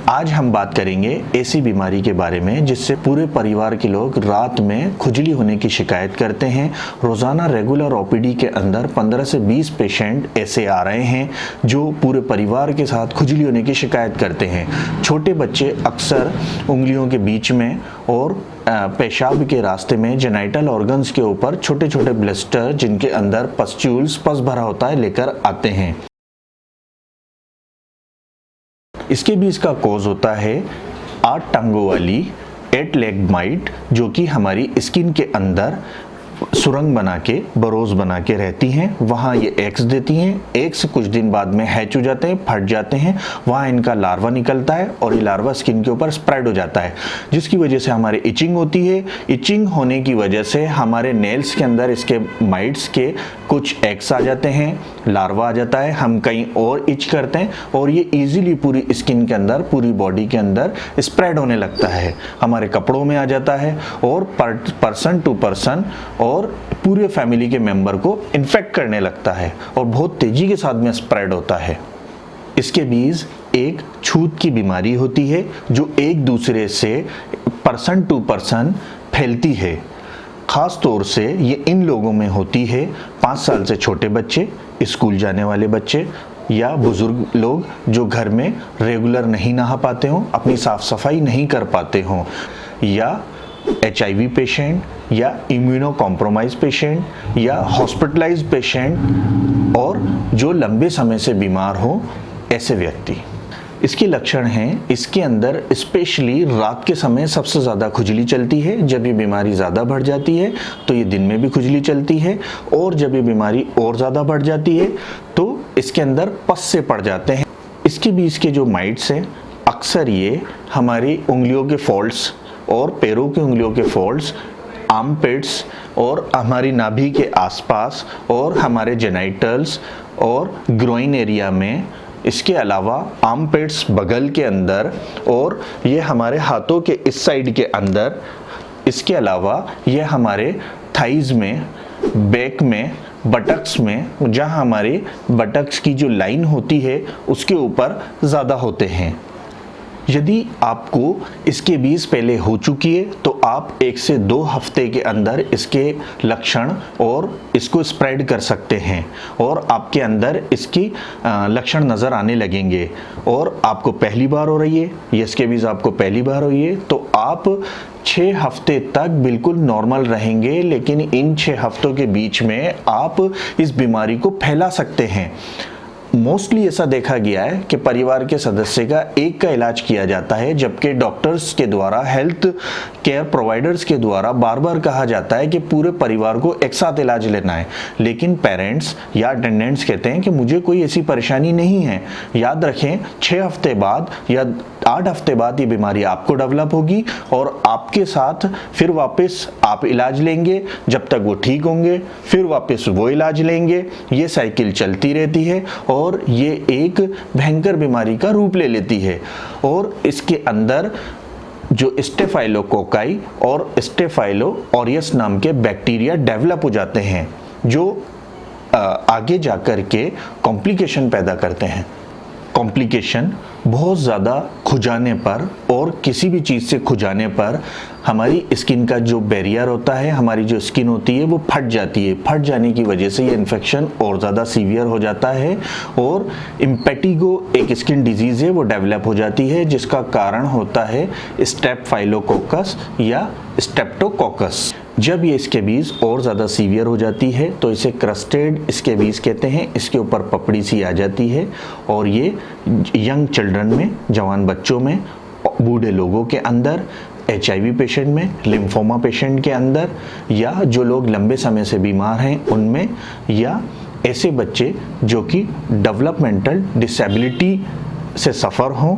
आज हम बात करेंगे ऐसी बीमारी के बारे में जिससे पूरे परिवार के लोग रात में खुजली होने की शिकायत करते हैं। रोज़ाना रेगुलर ओपीडी के अंदर 15 से 20 पेशेंट ऐसे आ रहे हैं जो पूरे परिवार के साथ खुजली होने की शिकायत करते हैं। छोटे बच्चे अक्सर उंगलियों के बीच में और पेशाब के रास्ते में जेनाइटल ऑर्गन्स के ऊपर छोटे छोटे ब्लिस्टर जिनके अंदर पस्ट्यूल्स पस भरा होता है लेकर आते हैं। इसके भी इसका कॉज होता है 8 टांगों वाली 8 लेग माइट, जो कि हमारी स्किन के अंदर सुरंग बना के बरोज बना के रहती हैं। वहाँ ये एग्स देती हैं। एग्स कुछ दिन बाद में हैच हो जाते हैं, फट जाते हैं। वहाँ इनका लार्वा निकलता है और ये लार्वा स्किन के ऊपर स्प्रेड हो जाता है, जिसकी वजह से हमारे इचिंग होती है। इचिंग होने की वजह से हमारे नेल्स के अंदर इसके माइट्स के कुछ एग्स आ जाते हैं, लार्वा आ जाता है, हम कहीं और इच करते हैं और ये इजीली पूरी स्किन के अंदर, पूरी बॉडी के अंदर स्प्रेड होने लगता है, हमारे कपड़ों में आ जाता है और पर्सन टू पर्सन और पूरे फैमिली के मेंबर को इन्फेक्ट करने लगता है और बहुत तेजी के साथ में स्प्रेड होता है। इसके बीच एक छूत की बीमारी होती है जो एक दूसरे से पर्सन टू पर्सन फैलती है। खास तौर से ये इन लोगों में होती है 5 साल से छोटे बच्चे, स्कूल जाने वाले बच्चे या बुजुर्ग लोग जो घर में रेगुलर नहीं नहा पाते हों, अपनी साफ सफाई नहीं कर पाते हों, या HIV पेशेंट या इम्यूनो कॉम्प्रोमाइज पेशेंट या हॉस्पिटलाइज पेशेंट और जो लंबे समय से बीमार हो ऐसे व्यक्ति। इसके लक्षण हैं, इसके अंदर स्पेशली रात के समय सबसे ज़्यादा खुजली चलती है। जब ये बीमारी ज़्यादा बढ़ जाती है तो ये दिन में भी खुजली चलती है और जब ये बीमारी और ज़्यादा बढ़ जाती है तो इसके अंदर पस से पड़ जाते हैं। इसके बीच के जो माइट्स हैं अक्सर ये हमारी उंगलियों के फॉल्ट्स और पैरों की उंगलियों के फॉल्ट्स, आर्मपिट्स और हमारी नाभि के आसपास और हमारे जेनाइटल्स और ग्रोइन एरिया में, इसके अलावा आर्मपिट्स बगल के अंदर और ये हमारे हाथों के इस साइड के अंदर, इसके अलावा ये हमारे थाइज में, बैक में, बटक्स में, जहाँ हमारे बटक्स की जो लाइन होती है उसके ऊपर ज़्यादा होते हैं। यदि आपको इसके बीच पहले हो चुकी है तो आप 1 से 2 हफ्ते के अंदर इसके लक्षण और इसको स्प्रेड कर सकते हैं और आपके अंदर इसकी लक्षण नज़र आने लगेंगे। और आपको पहली बार हो रही है या इसके बीच आपको पहली बार हुई है तो आप 6 हफ्ते तक बिल्कुल नॉर्मल रहेंगे, लेकिन इन 6 हफ्तों के बीच में आप इस बीमारी को फैला सकते हैं। मोस्टली ऐसा देखा गया है कि परिवार के सदस्य का एक का इलाज किया जाता है, जबकि डॉक्टर्स के द्वारा, हेल्थ केयर प्रोवाइडर्स के द्वारा बार बार कहा जाता है कि पूरे परिवार को एक साथ इलाज लेना है। लेकिन पेरेंट्स या अटेंडेंट्स कहते हैं कि मुझे कोई ऐसी परेशानी नहीं है। याद रखें, 6 हफ्ते बाद या 8 हफ्ते बाद ये बीमारी आपको डेवलप होगी और आपके साथ फिर वापस आप इलाज लेंगे, जब तक वो ठीक होंगे फिर वापस वो इलाज लेंगे। ये साइकिल चलती रहती है और ये एक भयंकर बीमारी का रूप ले लेती है। और इसके अंदर जो स्टेफाइलोकोकाई और स्टेफाइलो ऑरियस नाम के बैक्टीरिया डेवलप हो जाते हैं जो आगे जाकर के कॉम्प्लिकेशन पैदा करते हैं। कॉम्प्लिकेशन बहुत ज़्यादा खुजाने पर और किसी भी चीज़ से खुजाने पर हमारी स्किन का जो बैरियर होता है, हमारी जो स्किन होती है वो फट जाती है। फट जाने की वजह से ये इन्फेक्शन और ज़्यादा सीवियर हो जाता है और इम्पेटिगो एक स्किन डिजीज़ है वो डेवलप हो जाती है, जिसका कारण होता है स्टेफाइलोकोकस या स्ट्रेप्टोकोकस। जब ये स्कैबीज और ज़्यादा सीवियर हो जाती है तो इसे क्रस्टेड स्कैबीज कहते हैं। इसके ऊपर पपड़ी सी आ जाती है और ये यंग चिल्ड्रन में, जवान बच्चों में, बूढ़े लोगों के अंदर, HIV पेशेंट में, लिम्फोमा पेशेंट के अंदर, या जो लोग लंबे समय से बीमार हैं उनमें, या ऐसे बच्चे जो कि डेवलपमेंटल डिसेबिलिटी से सफ़र हों।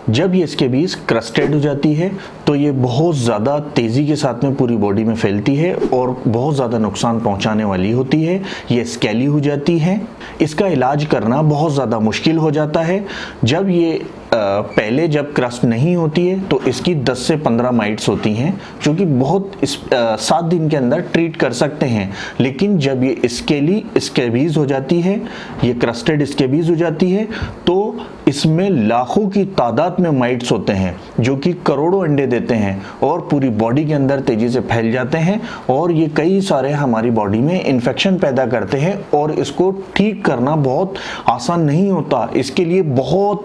जब ये इसके बीच क्रस्टेड हो जाती है तो ये बहुत ज़्यादा तेज़ी के साथ में पूरी बॉडी में फैलती है और बहुत ज़्यादा नुकसान पहुंचाने वाली होती है। ये स्केली हो जाती है। इसका इलाज करना बहुत ज़्यादा मुश्किल हो जाता है। जब ये पहले जब क्रस्ट नहीं होती है तो इसकी 10 से 15 माइट्स होती हैं, जो कि बहुत 7 दिन के अंदर ट्रीट कर सकते हैं। लेकिन जब ये स्कैबीज हो जाती है, ये क्रस्टेड स्कैबीज हो जाती है, तो इसमें लाखों की तादाद में माइट्स होते हैं जो कि करोड़ों अंडे देते हैं और पूरी बॉडी के अंदर तेजी से फैल जाते हैं, और ये कई सारे हमारी बॉडी में इन्फेक्शन पैदा करते हैं, और इसको ठीक करना बहुत आसान नहीं होता। इसके लिए बहुत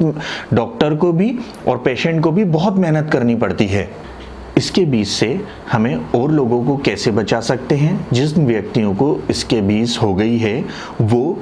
डॉक्टर को भी और पेशेंट को भी बहुत मेहनत करनी पड़ती है। इसके बीज से हमें और लोगों को कैसे बचा सकते हैं? जिन व्यक्तियों को इसके बीज हो गई है वो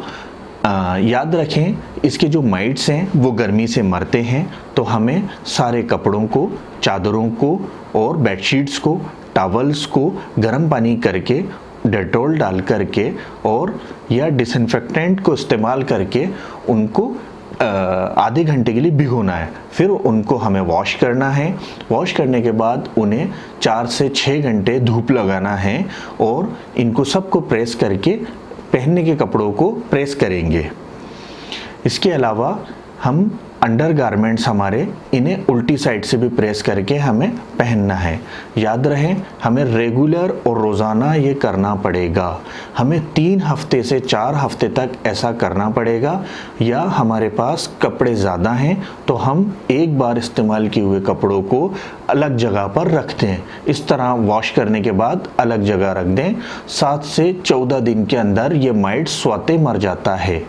याद रखें, इसके जो माइट्स हैं वो गर्मी से मरते हैं, तो हमें सारे कपड़ों को, चादरों को और बेडशीट्स को, टॉवल्स को गर्म पानी करके, डेटॉल डाल करके और या डिसइंफेक्टेंट को इस्तेमाल करके उनको आधे घंटे के लिए भिगोना है। फिर उनको हमें वॉश करना है। वॉश करने के बाद उन्हें 4 से 6 घंटे धूप लगाना है, और इनको सबको प्रेस करके पहनने के कपड़ों को प्रेस करेंगे। इसके अलावा हम अंडर गारमेंट्स हमारे, इन्हें उल्टी साइड से भी प्रेस करके हमें पहनना है। याद रहे, हमें रेगुलर और रोज़ाना ये करना पड़ेगा। हमें 3 हफ्ते से 4 हफ्ते तक ऐसा करना पड़ेगा। या हमारे पास कपड़े ज़्यादा हैं तो हम एक बार इस्तेमाल किए हुए कपड़ों को अलग जगह पर रख दें। इस तरह वॉश करने के बाद अलग जगह रख दें। 7 से 14 दिन के अंदर ये माइट स्वतः मर जाता है।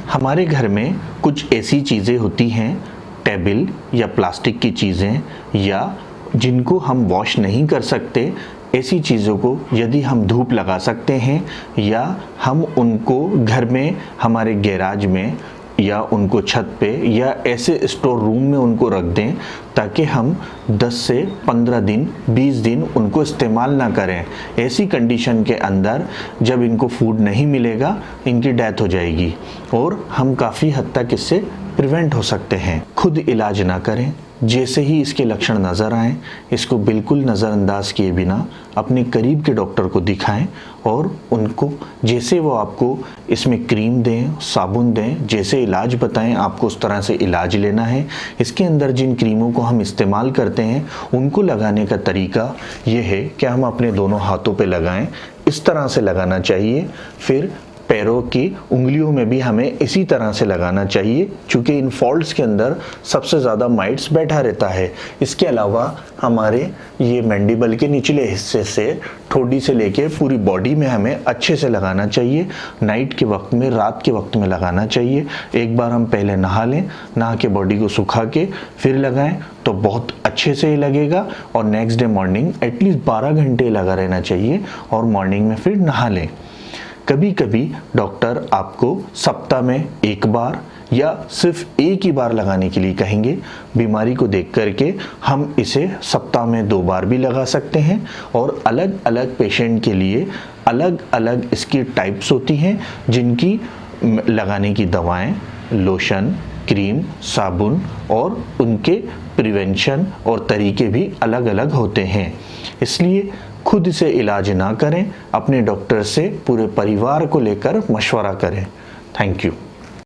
हमारे घर में कुछ ऐसी चीज़ें होती हैं, टेबल या प्लास्टिक की चीज़ें, या जिनको हम वॉश नहीं कर सकते, ऐसी चीज़ों को यदि हम धूप लगा सकते हैं, या हम उनको घर में हमारे गैराज में या उनको छत पे या ऐसे स्टोर रूम में उनको रख दें, ताकि हम 10 से 15 दिन 20 दिन उनको इस्तेमाल ना करें। ऐसी कंडीशन के अंदर जब इनको फूड नहीं मिलेगा, इनकी डेथ हो जाएगी और हम काफ़ी हद तक इससे प्रिवेंट हो सकते हैं। खुद इलाज ना करें। जैसे ही इसके लक्षण नज़र आएँ, इसको बिल्कुल नज़रअंदाज किए बिना अपने करीब के डॉक्टर को दिखाएं, और उनको जैसे वो आपको इसमें क्रीम दें, साबुन दें, जैसे इलाज बताएं आपको उस तरह से इलाज लेना है। इसके अंदर जिन क्रीमों को हम इस्तेमाल करते हैं उनको लगाने का तरीका ये है कि हम अपने दोनों हाथों पे लगाएं, इस तरह से लगाना चाहिए। फिर पैरों की उंगलियों में भी हमें इसी तरह से लगाना चाहिए, क्योंकि इन फॉल्ट्स के अंदर सबसे ज़्यादा माइट्स बैठा रहता है। इसके अलावा हमारे ये मैंडिबल के निचले हिस्से से ठोड़ी से लेके पूरी बॉडी में हमें अच्छे से लगाना चाहिए। नाइट के वक्त में, रात के वक्त में लगाना चाहिए। एक बार हम पहले नहा लें, नहा के बॉडी को सुखा के फिर लगाएं तो बहुत अच्छे से ही लगेगा, और नेक्स्ट डे मॉर्निंग एटलीस्ट 12 घंटे लगा रहना चाहिए, और मॉर्निंग में फिर नहा लें। कभी कभी डॉक्टर आपको सप्ताह में 1 बार या सिर्फ 1 ही बार लगाने के लिए कहेंगे। बीमारी को देख करके हम इसे सप्ताह में 2 बार भी लगा सकते हैं, और अलग अलग पेशेंट के लिए अलग अलग इसकी टाइप्स होती हैं, जिनकी लगाने की दवाएं, लोशन, क्रीम, साबुन और उनके प्रिवेंशन और तरीके भी अलग अलग होते हैं। इसलिए खुद से इलाज ना करें, अपने डॉक्टर से पूरे परिवार को लेकर मशवरा करें। Thank you.